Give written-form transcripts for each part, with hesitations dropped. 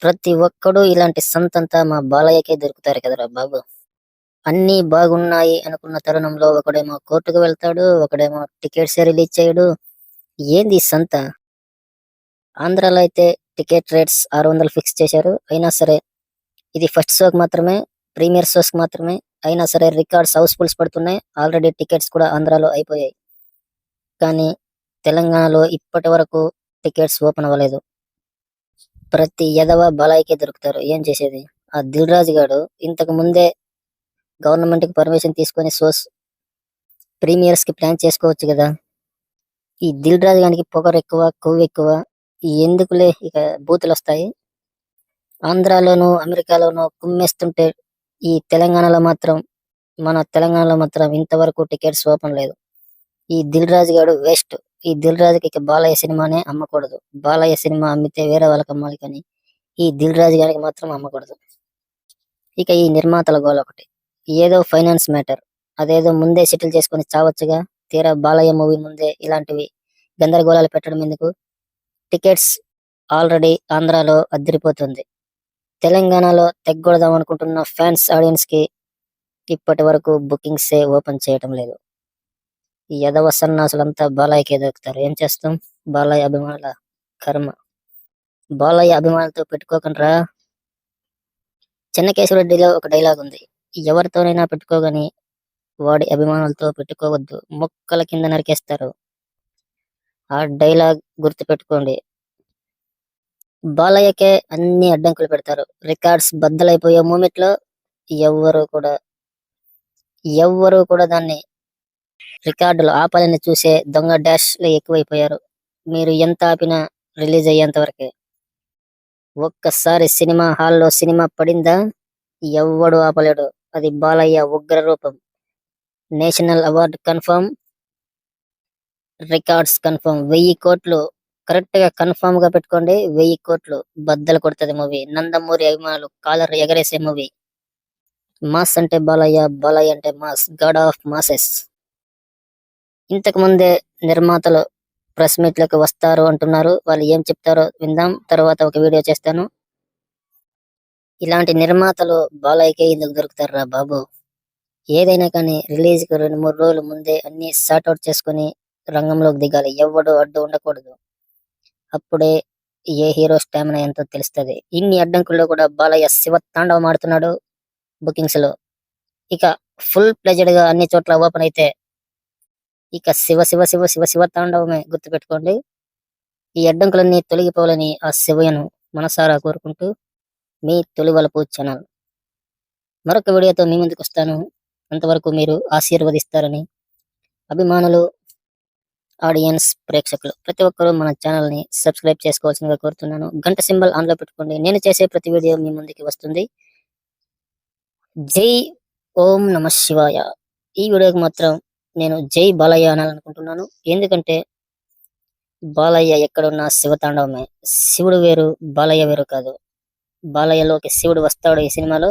ప్రతి ఒక్కడు ఇలాంటి సంతంతా మా బాలయ్యకే దొరుకుతారు కదరా బాబు. అన్నీ బాగున్నాయి అనుకున్న తరుణంలో ఒకడేమో కోర్టుకు వెళ్తాడు. ఒకడేమో టికెట్సే రిలీజ్ చేయడు. ఏంది ఈ సంత? ఆంధ్రాలో అయితే టికెట్ రేట్స్ 600 ఫిక్స్ చేశారు. అయినా సరే ఇది ఫస్ట్ షోకి మాత్రమే, ప్రీమియర్ షోస్‌కి మాత్రమే. అయినా సరే రికార్డ్స్ హౌస్‌ఫుల్స్ పడుతున్నాయి. ఆల్రెడీ టికెట్స్ కూడా ఆంధ్రాలో అయిపోయాయి. కానీ తెలంగాణలో ఇప్పటి వరకు టికెట్స్ ఓపెన్ అవ్వలేదు. ప్రతి ఎదవ బాలయ్యకే దొరుకుతారు. ఏం చేసేది? ఆ దిల్ రాజు గాడు ఇంతకు ముందే గవర్నమెంట్‌కి పర్మిషన్ తీసుకొని షోస్ ప్రీమియర్స్‌కి ప్లాన్ చేసుకోవచ్చు గదా! ఈ దిల్ రాజు గానికి పొగరెక్కువ, కొవ్వెక్కువ. ఎందుకులే ఇక బూతులొస్తాయి. ఆంధ్రాలోనూ, అమెరికాలోనూ కుమ్మేస్తుంటే ఈ తెలంగాణలో మాత్రం మన తెలంగాణలో మాత్రం ఇంతవరకు టికెట్స్ ఓపెన్ లేదు. ఈ దిల్ రాజు గాడు వేస్ట్. ఈ దిల్ రాజుకి ఇక బాలయ్య సినిమానే అమ్మకూడదు. బాలయ్య సినిమా అమ్మితే వేరే వాళ్ళకి అమ్మాలి కానీ ఈ దిల్ రాజు గారికి మాత్రం అమ్మకూడదు. ఇక ఈ నిర్మాతల గోల ఒకటి. ఏదో ఫైనాన్స్ మ్యాటర్. అదేదో ముందే సెటిల్ చేసుకొని చావచ్చుగా. తీరా బాలయ్య మూవీ ముందే ఇలాంటివి గందరగోళాలు పెట్టడం ఎందుకు? టికెట్స్ ఆల్రెడీ ఆంధ్రాలో అదిరిపోతుంది. తెలంగాణలో తెగ్గొడదాం అనుకుంటున్న ఫ్యాన్స్ ఆడియన్స్ కి ఇప్పటి వరకు బుకింగ్సే ఓపెన్ చేయటం లేదు. ఈ ఎదవ సన్నాసులంతా బాలయ్యకే దొరుకుతారు. ఏం చేస్తాం? బాలయ్య అభిమానుల కర్మ. బాలయ్య అభిమానులతో పెట్టుకోకండ్రా. చెన్నకేశవరెడ్డిలో ఒక డైలాగ్ ఉంది. ఎవరితోనైనా పెట్టుకోగాని వాడి అభిమానులతో పెట్టుకోవద్దు. మొక్కల కింద నరికేస్తారు. ఆ డైలాగ్ గుర్తుపెట్టుకోండి. బాలయ్యకే అన్ని అడ్డంకులు పెడతారు. రికార్డ్స్ బద్దలైపోయే మూమెంట్ లో ఎవ్వరు కూడా దాన్ని రికార్డులు ఆపాలని చూసే దొంగ డాష్లు ఎక్కువైపోయారు. మీరు ఎంత ఆపినా రిలీజ్ అయ్యేంత వరకే. ఒక్కసారి సినిమా హాల్లో సినిమా పడిందా ఎవ్వడు ఆపలేడు. అది బాలయ్య ఉగ్ర రూపం. National award confirm, records confirm. 1000 కోట్లు కరెక్ట్ గా కన్ఫర్మ్ గా పెట్టుకోండి. 1000 కోట్లు బద్దలు కొడుతుంది మూవీ. నందమూరి అభిమానులు కాలర్ ఎగరేసే మూవీ. మాస్ అంటే బాలయ్య, బాలయ్య అంటే మాస్, గాడ్ ఆఫ్ మాసెస్. ఇంతకు ముందే నిర్మాతలు ప్రెస్ మీట్లకు వస్తారు అంటున్నారు. వాళ్ళు ఏం చెప్తారో విందాం. తర్వాత ఒక వీడియో చేస్తాను. ఇలాంటి నిర్మాతలు బాలయ్యకే ఎందుకు దొరుకుతారా బాబు? ఏదైనా కానీ రిలీజ్ కు 2-3 రోజుల ముందే అన్ని సార్ట్అవుట్ చేసుకుని రంగంలోకి దిగాలి. ఎవ్వడు అడ్డు ఉండకూడదు. అప్పుడే ఏ హీరో స్టామినా ఎంతో తెలుస్తుంది. ఇన్ని అడ్డంకుల్లో కూడా బాలయ్య శివ తాండవం ఆడుతున్నాడు బుకింగ్స్ లో. ఇక ఫుల్ ప్లెజెడ్ గా అన్ని చోట్ల ఓపెన్ అయితే ఇక శివ శివ శివ శివ శివ తాండవమే. గుర్తుపెట్టుకోండి. ఈ అడ్డంకులన్నీ తొలగిపోవాలని ఆ శివయ్యను మనసారా కోరుకుంటూ మీ తొలివలపు ఛానల్ మరొక వీడియోతో మీ ముందుకు వస్తాను. అంతవరకు మీరు ఆశీర్వదిస్తారని అభిమానులు, ఆడియన్స్, ప్రేక్షకులు ప్రతి ఒక్కరూ మన ఛానల్ ని సబ్స్క్రైబ్ చేసుకోవాల్సిందిగా కోరుతున్నాను. గంట సింబల్ ఆన్ లో పెట్టుకోండి. నేను చేసే ప్రతి వీడియో మీ ముందుకి వస్తుంది. జై ఓం నమ శివాయ. ఈ వీడియోకి మాత్రం నేను జై బాలయ్య అనాలనుకుంటున్నాను. ఎందుకంటే బాలయ్య ఎక్కడున్నా శివతాండవమే. శివుడు వేరు, బాలయ్య వేరు కాదు. బాలయ్యలోకి శివుడు వస్తాడు ఈ సినిమాలో.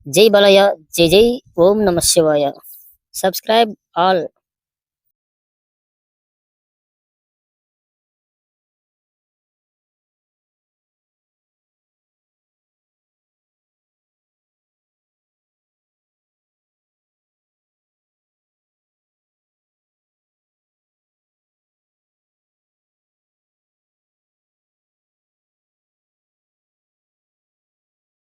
జై బాలయ్య, జై జై ఓం నమ శివాయ. Subscribe all.